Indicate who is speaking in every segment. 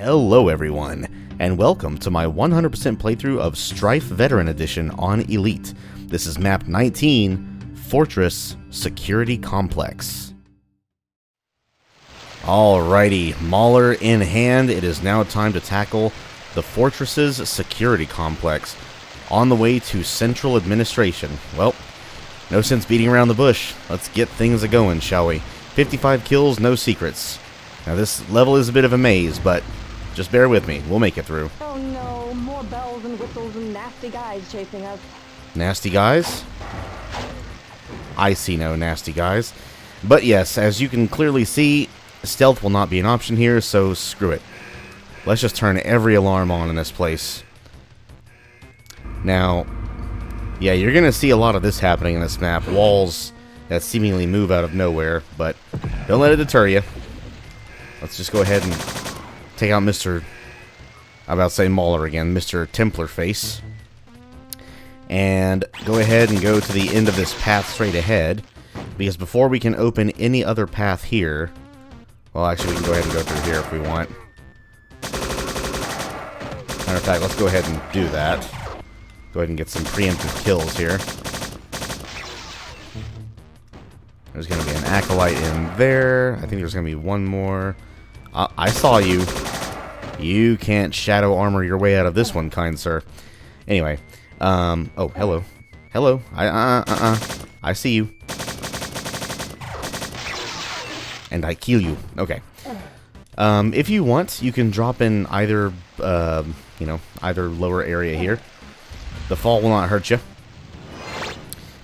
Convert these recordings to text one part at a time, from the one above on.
Speaker 1: Hello everyone, and welcome to my 100% playthrough of Strife Veteran Edition on Elite. This is Map 19, Fortress Security Complex. Alrighty, Mauler in hand, it is now time to tackle the Fortress's Security Complex. On the way to Central Administration. Well, no sense beating around the bush. Let's get things a-going, shall we? 55 kills, no secrets. Now this level is a bit of a maze, but just bear with me. We'll make it through.
Speaker 2: Oh no, more bells and whistles and nasty guys chasing us.
Speaker 1: Nasty guys? I see no nasty guys. But yes, as you can clearly see, stealth will not be an option here, so screw it. Let's just turn every alarm on in this place. Now, yeah, you're going to see a lot of this happening in this map. Walls that seemingly move out of nowhere, but don't let it deter you. Let's just go ahead and take out Mr. I'm about to say Mauler again, Mr. Templar Face. And go ahead and go to the end of this path straight ahead. Because before we can open any other path here... Well, actually, we can go ahead and go through here if we want. Matter of fact, let's go ahead and do that. Go ahead and get some preemptive kills here. There's going to be an Acolyte in there. I think there's going to be one more. I saw you. You can't shadow armor your way out of this one, kind sir. Anyway. Oh, hello. Hello. I see you. And I kill you. Okay. If you want, you can drop in either, either lower area here. The fall will not hurt you.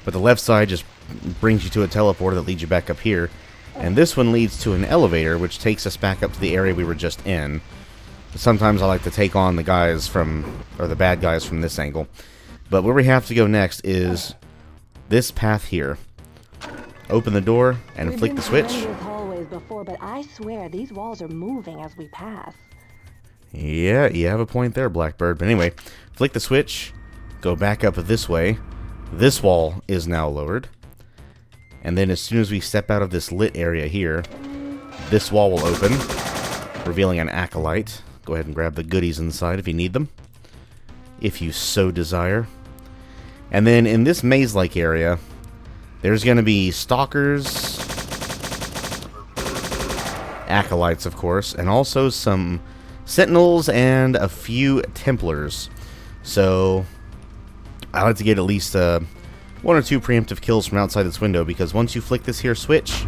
Speaker 1: But the left side just brings you to a teleporter that leads you back up here. And this one leads to an elevator, which takes us back up to the area we were just in. Sometimes I like to take on the guys from, or the bad guys from this angle. But where we have to go next is this path here. Open the door and flick the switch.
Speaker 2: Before, but I swear these walls are moving as we pass.
Speaker 1: Yeah, you have a point there, Blackbird. But anyway, flick the switch, go back up this way. This wall is now lowered. And then as soon as we step out of this lit area here, this wall will open, revealing an Acolyte. Go ahead and grab the goodies inside if you need them, if you so desire. And then in this maze-like area, there's going to be stalkers, Acolytes, of course, and also some sentinels and a few Templars. So I like to get at least one or two preemptive kills from outside this window, because once you flick this here switch,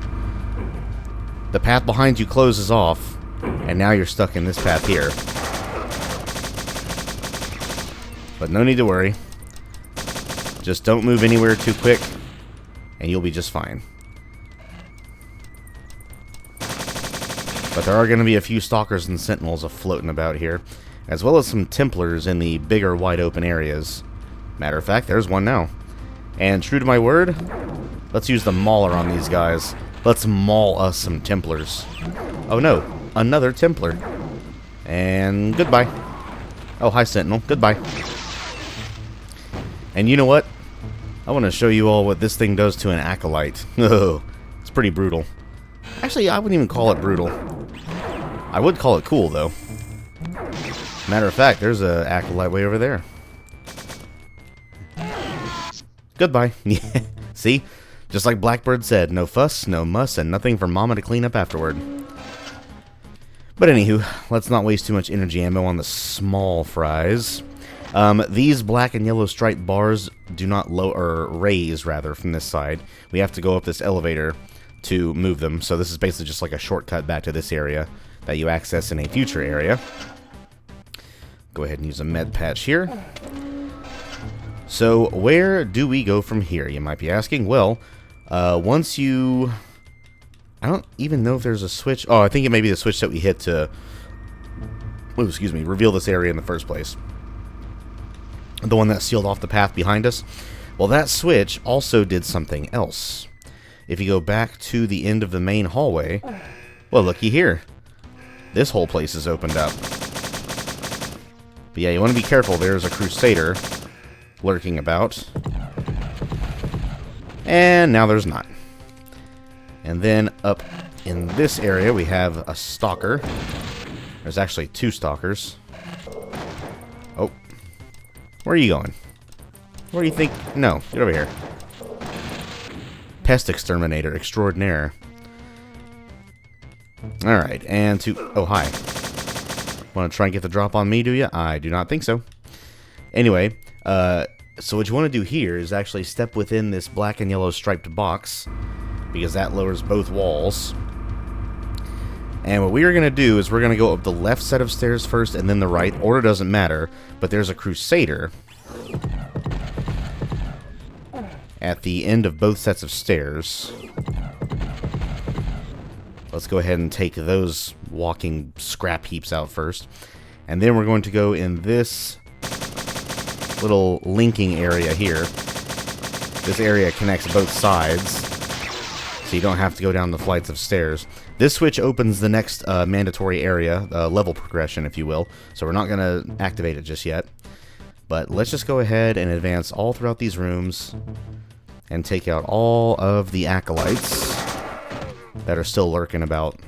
Speaker 1: the path behind you closes off, and now you're stuck in this path here. But no need to worry. Just don't move anywhere too quick, and you'll be just fine. But there are going to be a few stalkers and sentinels floating about here, as well as some Templars in the bigger, wide open areas. Matter of fact, there's one now. And true to my word, let's use the Mauler on these guys. Let's maul us some Templars. Oh no, another Templar. And goodbye. Oh, hi Sentinel, goodbye. And you know what? I want to show you all what this thing does to an Acolyte. Oh, it's pretty brutal. Actually, I wouldn't even call it brutal. I would call it cool, though. Matter of fact, there's an Acolyte way over there. Goodbye. See? Just like Blackbird said, no fuss, no muss, and nothing for Mama to clean up afterward. But anywho, let's not waste too much energy ammo on the small fries. These black and yellow striped bars do not raise, rather, from this side. We have to go up this elevator to move them, so this is basically just like a shortcut back to this area that you access in a future area. Go ahead and use a med patch here. So, where do we go from here, you might be asking? Well, once you... I don't even know if there's a switch. Oh, I think it may be the switch that we hit to... Oh, excuse me, reveal this area in the first place. The one that sealed off the path behind us. Well, that switch also did something else. If you go back to the end of the main hallway... Well, looky here. This whole place is opened up. But yeah, you want to be careful. There's a Crusader lurking about. And now there's not. And then up in this area we have a Stalker. There's actually 2 stalkers. Oh. Where are you going? Where do you think? No, get over here. Pest exterminator extraordinaire. Alright, and oh, hi. Want to try and get the drop on me, do you? I do not think so. Anyway, so what you want to do here is actually step within this black and yellow striped box, because that lowers both walls. And what we are going to do is we're going to go up the left set of stairs first and then the right. Order doesn't matter, but there's a Crusader at the end of both sets of stairs. Let's go ahead and take those walking scrap heaps out first. And then we're going to go in this little linking area here. This area connects both sides, so you don't have to go down the flights of stairs. This switch opens the next mandatory area, level progression, if you will. So we're not going to activate it just yet. But let's just go ahead and advance all throughout these rooms and take out all of the acolytes that are still lurking about.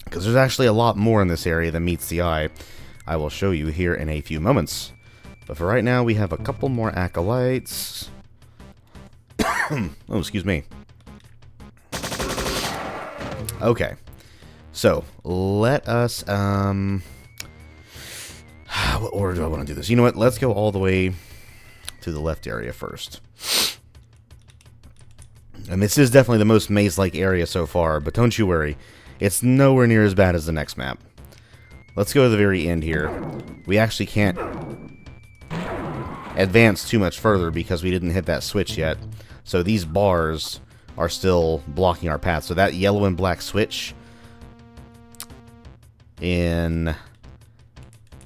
Speaker 1: Because there's actually a lot more in this area than meets the eye. I will show you here in a few moments. But for right now, we have a couple more acolytes. Oh, excuse me. Okay. So, let us, what order do I want to do this? You know what? Let's go all the way to the left area first. And this is definitely the most maze-like area so far, but don't you worry. It's nowhere near as bad as the next map. Let's go to the very end here. We actually can't advance too much further because we didn't hit that switch yet. So these bars are still blocking our path. So that yellow and black switch in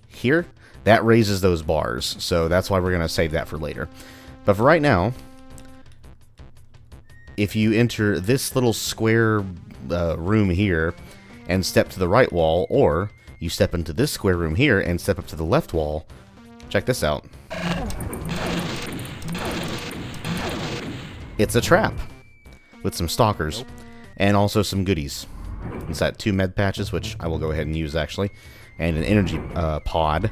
Speaker 1: here, that raises those bars. So that's why we're going to save that for later. But for right now, if you enter this little square room here and step to the right wall, or you step into this square room here and step up to the left wall, check this out. It's a trap with some stalkers and also some goodies. It's got 2 med patches, which I will go ahead and use actually, and an energy pod.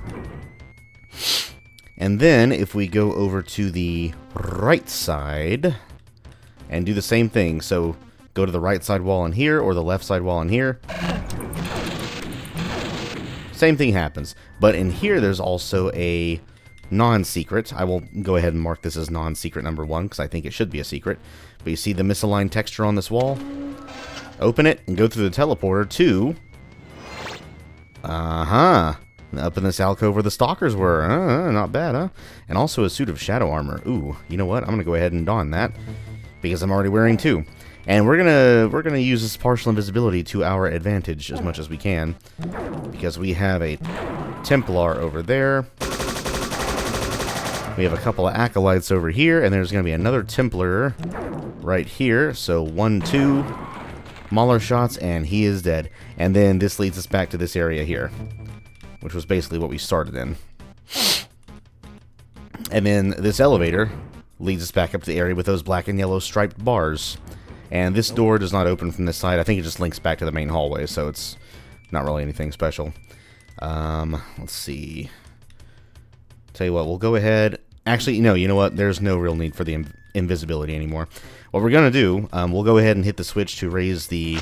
Speaker 1: And then if we go over to the right side and do the same thing, so go to the right side wall in here or the left side wall in here, same thing happens. But in here there's also a non-secret. I will go ahead and mark this as non-secret number 1 because I think it should be a secret. But you see the misaligned texture on this wall? Open it and go through the teleporter to... up in this alcove where the stalkers were. Not bad, huh? And also a suit of shadow armor. Ooh, you know what? I'm gonna go ahead and don that because I'm already wearing 2. And we're gonna use this partial invisibility to our advantage as much as we can, because we have a Templar over there. We have a couple of acolytes over here, and there's gonna be another Templar right here. So 1, 2 Mauler shots, and he is dead. And then this leads us back to this area here, which was basically what we started in. And then this elevator leads us back up to the area with those black and yellow striped bars. And this door does not open from this side. I think it just links back to the main hallway, so it's not really anything special. Let's see. Tell you what, we'll go ahead. Actually, no, you know what? There's no real need for the invisibility anymore. What we're going to do, we'll go ahead and hit the switch to raise the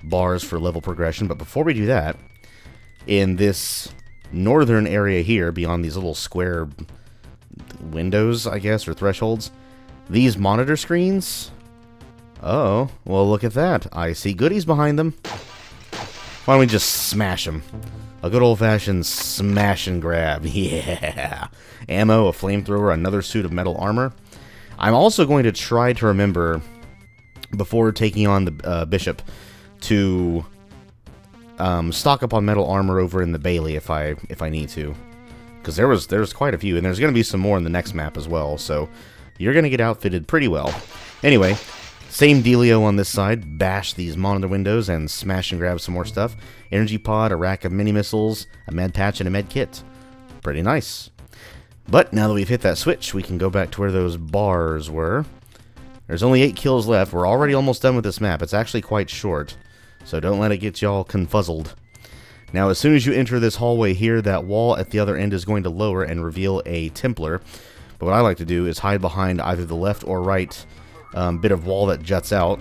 Speaker 1: bars for level progression. But before we do that, in this northern area here, beyond these little square windows, I guess, or thresholds, these monitor screens... Oh, well, look at that. I see goodies behind them. Why don't we just smash them? A good old-fashioned smash and grab. Yeah. Ammo, a flamethrower, another suit of metal armor. I'm also going to try to remember, before taking on the bishop, to stock up on metal armor over in the Bailey if I need to. Because there's quite a few, and there's going to be some more in the next map as well, so you're going to get outfitted pretty well. Anyway... Same dealio on this side. Bash these monitor windows and smash and grab some more stuff. Energy pod, a rack of mini missiles, a med patch, and a med kit. Pretty nice. But now that we've hit that switch, we can go back to where those bars were. There's only 8 kills left. We're already almost done with this map. It's actually quite short, so don't let it get y'all confuzzled. Now, as soon as you enter this hallway here, that wall at the other end is going to lower and reveal a Templar. But what I like to do is hide behind either the left or right bit of wall that juts out.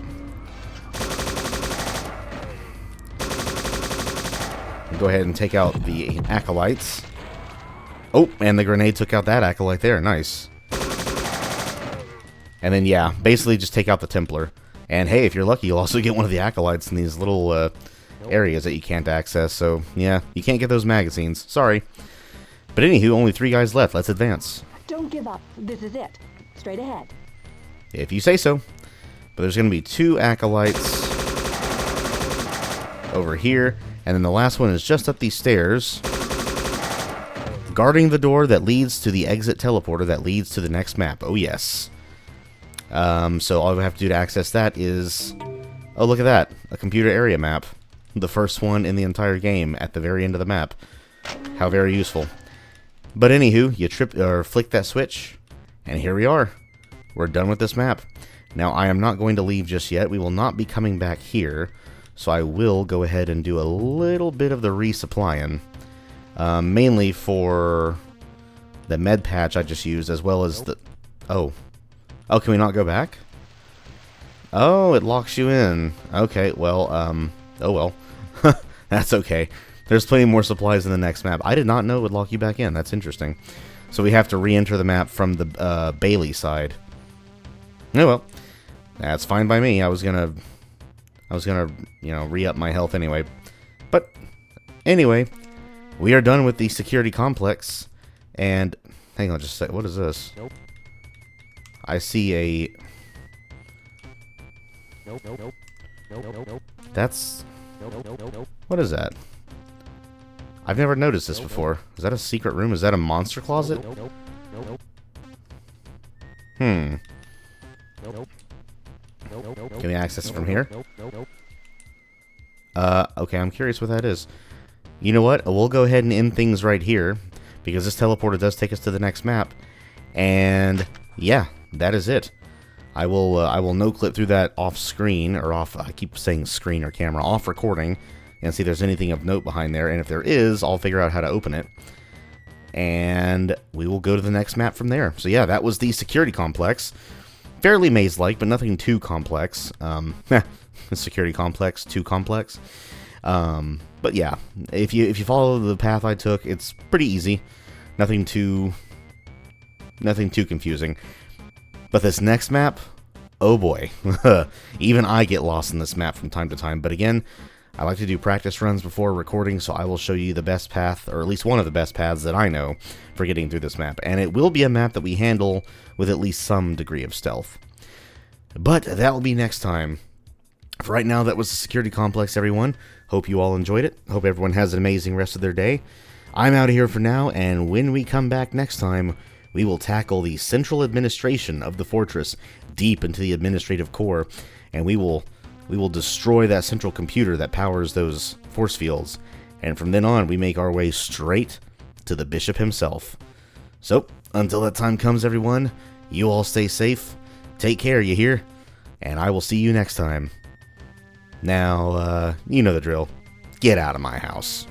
Speaker 1: And go ahead and take out the acolytes. Oh, and the grenade took out that acolyte there. Nice. And then, yeah, basically just take out the Templar. And hey, if you're lucky, you'll also get one of the acolytes in these little areas that you can't access. So, yeah, you can't get those magazines. Sorry. But anywho, only 3 guys left. Let's advance.
Speaker 2: Don't give up. This is it. Straight ahead.
Speaker 1: If you say so. But there's going to be 2 acolytes over here. And then the last one is just up these stairs, guarding the door that leads to the exit teleporter that leads to the next map. Oh, yes. So all we have to do to access that is... Oh, look at that. A computer area map. The first one in the entire game at the very end of the map. How very useful. But anywho, you flick that switch, and here we are. We're done with this map. Now, I am not going to leave just yet. We will not be coming back here. So I will go ahead and do a little bit of the resupplying. Mainly for the med patch I just used, as well as the... Oh. Oh, can we not go back? Oh, it locks you in. Okay, well, oh well. That's okay. There's plenty more supplies in the next map. I did not know it would lock you back in. That's interesting. So we have to re-enter the map from the Bailey side. Oh well. That's fine by me. I was gonna, you know, re-up my health anyway. But, anyway, we are done with the security complex. And, hang on just a sec. What is this?
Speaker 3: Nope.
Speaker 1: I see a...
Speaker 3: Nope.
Speaker 1: That's...
Speaker 3: Nope.
Speaker 1: What is that? I've never noticed this before. Is that a secret room? Is that a monster closet? Hmm. Can we access it from here? Okay, I'm curious what that is. You know what? We'll go ahead and end things right here, because this teleporter does take us to the next map. And, yeah, that is it. I will no-clip through that off-screen, or off, I keep saying screen or camera, off recording, and see if there's anything of note behind there. And if there is, I'll figure out how to open it. And we will go to the next map from there. So yeah, that was the security complex. Fairly maze-like, but nothing too complex. The security complex, too complex. But yeah, if you follow the path I took, it's pretty easy. Nothing too confusing. But this next map, oh boy. Even I get lost in this map from time to time. But again, I like to do practice runs before recording, so I will show you the best path, or at least one of the best paths that I know for getting through this map. And it will be a map that we handle with at least some degree of stealth. But that will be next time. For right now, that was the security complex, everyone. Hope you all enjoyed it. Hope everyone has an amazing rest of their day. I'm out of here for now, and when we come back next time, we will tackle the central administration of the fortress deep into the administrative core, and we will destroy that central computer that powers those force fields. And from then on, we make our way straight to the bishop himself. So, until that time comes, everyone, you all stay safe. Take care, you hear? And I will see you next time. Now, you know the drill. Get out of my house.